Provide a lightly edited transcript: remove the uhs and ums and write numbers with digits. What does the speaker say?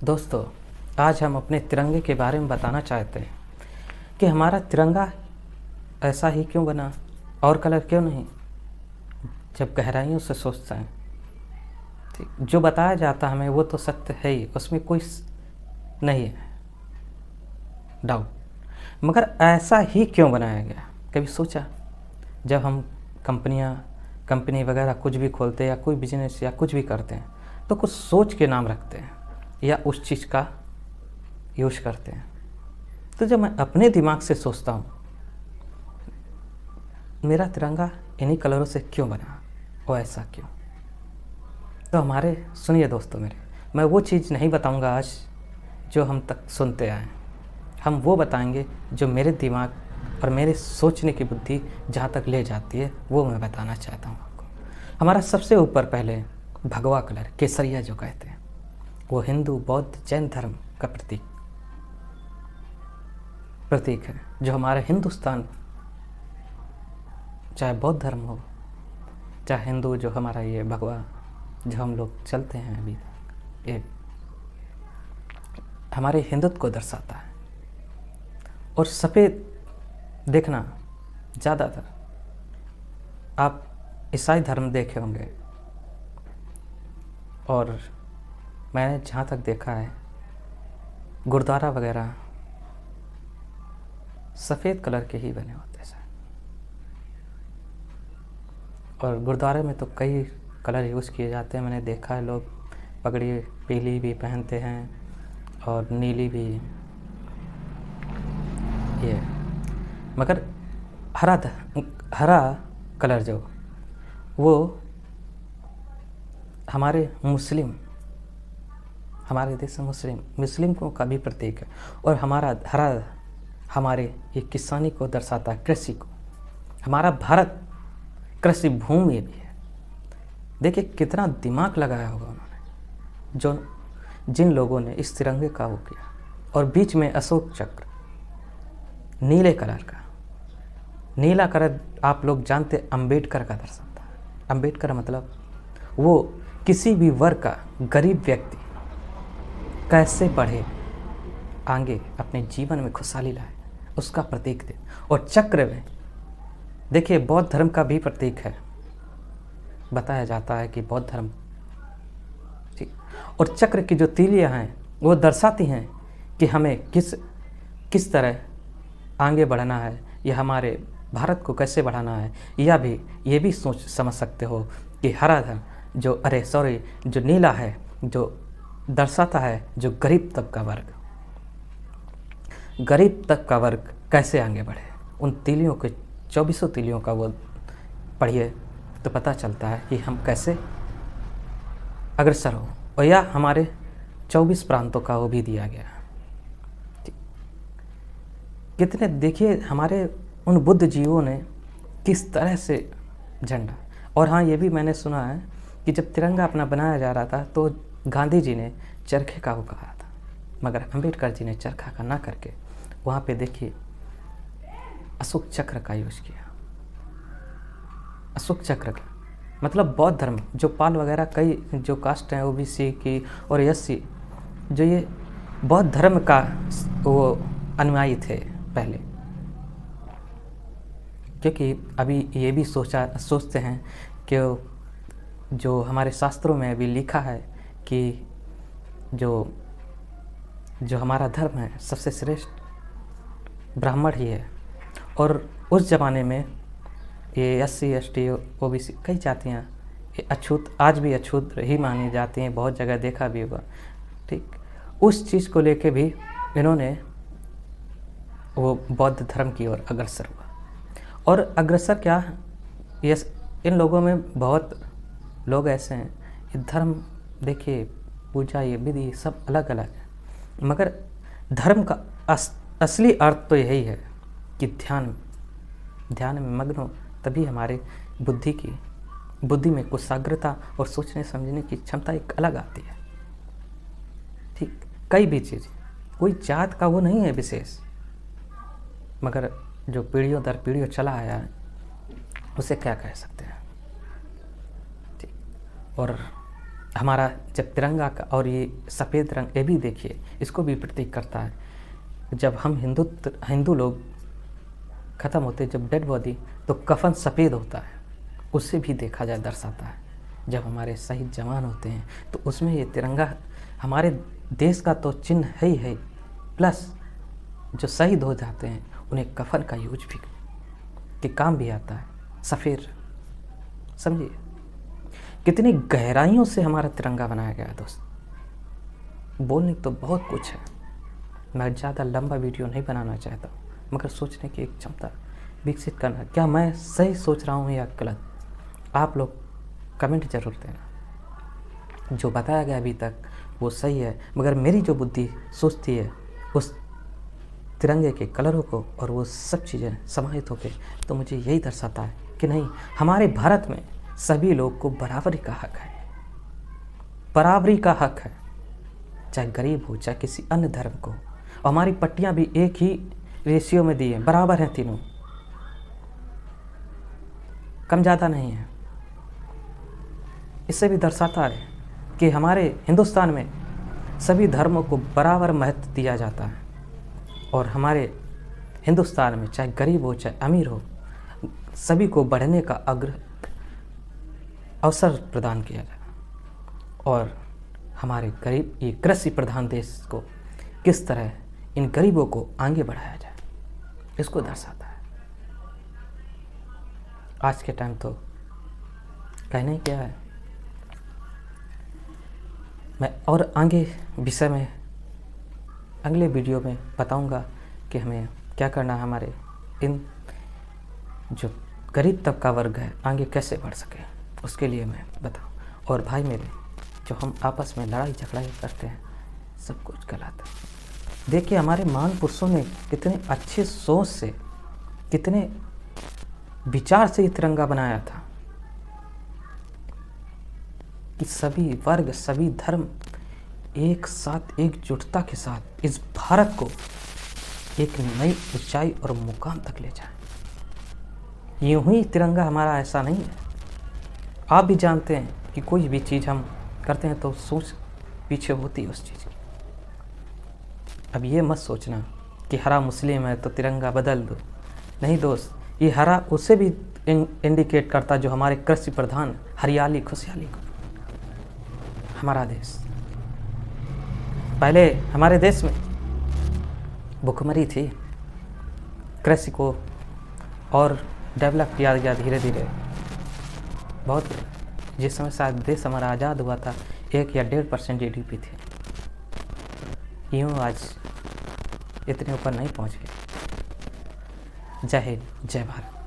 दोस्तों, आज हम अपने तिरंगे के बारे में बताना चाहते हैं कि हमारा तिरंगा ऐसा ही क्यों बना और कलर क्यों नहीं। जब गहराइयों से सोचते हैं, ठीक, जो बताया जाता है हमें वो तो सत्य है ही, उसमें कोई नहीं है डाउट। मगर ऐसा ही क्यों बनाया गया, कभी सोचा? जब हम कंपनी वगैरह कुछ भी खोलते हैं या कोई बिजनेस या कुछ भी करते हैं तो कुछ सोच के नाम रखते हैं या उस चीज़ का यूज करते हैं। तो जब मैं अपने दिमाग से सोचता हूँ मेरा तिरंगा इन्हीं कलरों से क्यों बना और ऐसा क्यों, तो हमारे सुनिए दोस्तों मेरे, मैं वो चीज़ नहीं बताऊँगा आज जो हम तक सुनते आए, हम वो बताएंगे जो मेरे दिमाग और मेरे सोचने की बुद्धि जहाँ तक ले जाती है वो मैं बताना चाहता हूँ आपको। हमारा सबसे ऊपर पहले भगवा कलर, केसरिया जो कहते हैं, वो हिंदू बौद्ध जैन धर्म का प्रतीक है। जो हमारे हिंदुस्तान, चाहे बौद्ध धर्म हो चाहे हिंदू, जो हमारा ये भगवा जो हम लोग चलते हैं अभी, ये हमारे हिंदुत्व को दर्शाता है। और सफ़ेद देखना, ज़्यादातर आप ईसाई धर्म देखे होंगे और मैंने जहाँ तक देखा है गुरुद्वारा वगैरह सफ़ेद कलर के ही बने होते हैं। और गुरुद्वारे में तो कई कलर यूज़ किए जाते हैं, मैंने देखा है लोग पगड़ी पीली भी पहनते हैं और नीली भी, ये मगर हरा कलर जो वो हमारे देश में मुस्लिम का भी प्रतीक है। और हमारा हरा हमारे ये किसानी को दर्शाता है, कृषि को। हमारा भारत कृषि भूमि भी है। देखिए कितना दिमाग लगाया होगा उन्होंने, जिन लोगों ने इस तिरंगे का वो किया। और बीच में अशोक चक्र नीले कलर का, नीला कलर आप लोग जानते अम्बेडकर का दर्शाता है। अम्बेडकर मतलब वो किसी भी वर्ग का गरीब व्यक्ति कैसे बढ़े आगे, अपने जीवन में खुशहाली लाए, उसका प्रतीक थे। और चक्र में देखिए बौद्ध धर्म का भी प्रतीक है, बताया जाता है कि बौद्ध धर्म, ठीक। और चक्र की जो तीलियां हैं वो दर्शाती हैं कि हमें किस तरह आगे बढ़ना है या हमारे भारत को कैसे बढ़ाना है। या भी ये भी सोच समझ सकते हो कि हरा धर्म जो नीला है, जो दर्शाता है जो गरीब तबका वर्ग कैसे आगे बढ़े। उन तीलियों के 24 तीलियों का वो पढ़िए तो पता चलता है कि हम कैसे अग्रसर हो। और या हमारे 24 प्रांतों का वो भी दिया गया है। कितने देखिए हमारे उन बुद्ध जीवों ने किस तरह से झंडा। और हाँ, ये भी मैंने सुना है कि जब तिरंगा अपना बनाया जा रहा था तो गांधी जी ने चरखे का वो कहा था, मगर अंबेडकर जी ने चरखा का ना करके वहाँ पे देखिए अशोक चक्र का यूज किया। अशोक चक्र का मतलब बौद्ध धर्म, जो पाल वगैरह कई जो कास्ट हैं ओबीसी की और एससी, जो ये बौद्ध धर्म का वो अनुयायी थे पहले। क्योंकि अभी ये भी सोचते हैं कि जो हमारे शास्त्रों में अभी लिखा है कि जो हमारा धर्म है सबसे श्रेष्ठ ब्राह्मण ही है। और उस ज़माने में ये एससी एसटी ओबीसी कई जातियाँ ये अछूत, आज भी अछूत ही मानी जाती हैं, बहुत जगह देखा भी होगा, ठीक। उस चीज़ को लेके भी इन्होंने वो बौद्ध धर्म की ओर अग्रसर हुआ। और अग्रसर क्या, ये इन लोगों में बहुत लोग ऐसे हैं, ये धर्म देखिए पूजा ये विधि सब अलग अलग है, मगर धर्म का असली अर्थ तो यही है कि ध्यान में मग्न हो, तभी हमारे बुद्धि में कुशाग्रता और सोचने समझने की क्षमता एक अलग आती है, ठीक। कई भी चीज़, कोई जात का वो नहीं है विशेष, मगर जो पीढ़ियों दर पीढ़ियों चला आया है उसे क्या कह सकते हैं, ठीक। और हमारा जब तिरंगा का और ये सफ़ेद रंग, ये भी देखिए, इसको भी प्रतीक करता है। जब हम हिंदू लोग ख़त्म होते, जब डेड बॉडी, तो कफन सफ़ेद होता है, उससे भी देखा जाए दर्शाता है। जब हमारे शहीद जवान होते हैं तो उसमें ये तिरंगा हमारे देश का तो चिन्ह है ही है, प्लस जो शहीद हो जाते हैं उन्हें कफन का यूज भी के काम भी आता है, सफ़ेद। समझिए कितनी गहराइयों से हमारा तिरंगा बनाया गया है दोस्त। बोलने तो बहुत कुछ है, मैं ज़्यादा लंबा वीडियो नहीं बनाना चाहता, मगर सोचने की एक क्षमता विकसित करना। क्या मैं सही सोच रहा हूँ या गलत, आप लोग कमेंट जरूर देना। जो बताया गया अभी तक वो सही है, मगर मेरी जो बुद्धि सोचती है उस तिरंगे के कलरों को और वो सब चीज़ें समाहित होकर, तो मुझे यही दर्शाता है कि नहीं, हमारे भारत में सभी लोग को बराबरी का हक है, बराबरी का हक है, चाहे गरीब हो चाहे किसी अन्य धर्म को। और हमारी पट्टियां भी एक ही रेशियो में दी हैं, बराबर हैं तीनों, कम ज़्यादा नहीं है। इससे भी दर्शाता है कि हमारे हिंदुस्तान में सभी धर्मों को बराबर महत्व दिया जाता है, और हमारे हिंदुस्तान में चाहे गरीब हो चाहे अमीर हो, सभी को बढ़ने का अवसर प्रदान किया जाए। और हमारे गरीब, ये कृषि प्रधान देश को किस तरह इन गरीबों को आगे बढ़ाया जाए, इसको दर्शाता है। आज के टाइम तो कहना ही क्या है। मैं और आगे विषय में अगले वीडियो में बताऊंगा कि हमें क्या करना है, हमारे इन जो गरीब तबका वर्ग है आगे कैसे बढ़ सके, उसके लिए मैं बताऊं। और भाई मेरे, जो हम आपस में लड़ाई झगड़ा करते हैं, सब कुछ गलत है। देखिए हमारे महान पुरुषों ने कितने अच्छे सोच से, कितने विचार से ये तिरंगा बनाया था कि सभी वर्ग, सभी धर्म एक साथ, एकजुटता के साथ इस भारत को एक नई ऊंचाई और मुकाम तक ले जाए। यूं ही तिरंगा हमारा ऐसा नहीं है। आप भी जानते हैं कि कोई भी चीज़ हम करते हैं तो सोच पीछे होती है उस चीज़ की। अब ये मत सोचना कि हरा मुस्लिम है तो तिरंगा बदल दो, नहीं दोस्त, ये हरा उसे भी इंडिकेट करता जो हमारे कृषि प्रधान, हरियाली खुशहाली को। हमारा देश, पहले हमारे देश में भुखमरी थी, कृषि को और डेवलप किया गया धीरे धीरे बहुत। जिस समय शायद देश हमारा आज़ाद हुआ था 1 या 1.5% GDP थी, यूँ आज इतने ऊपर नहीं पहुँच गए। जय हिंद, जय भारत।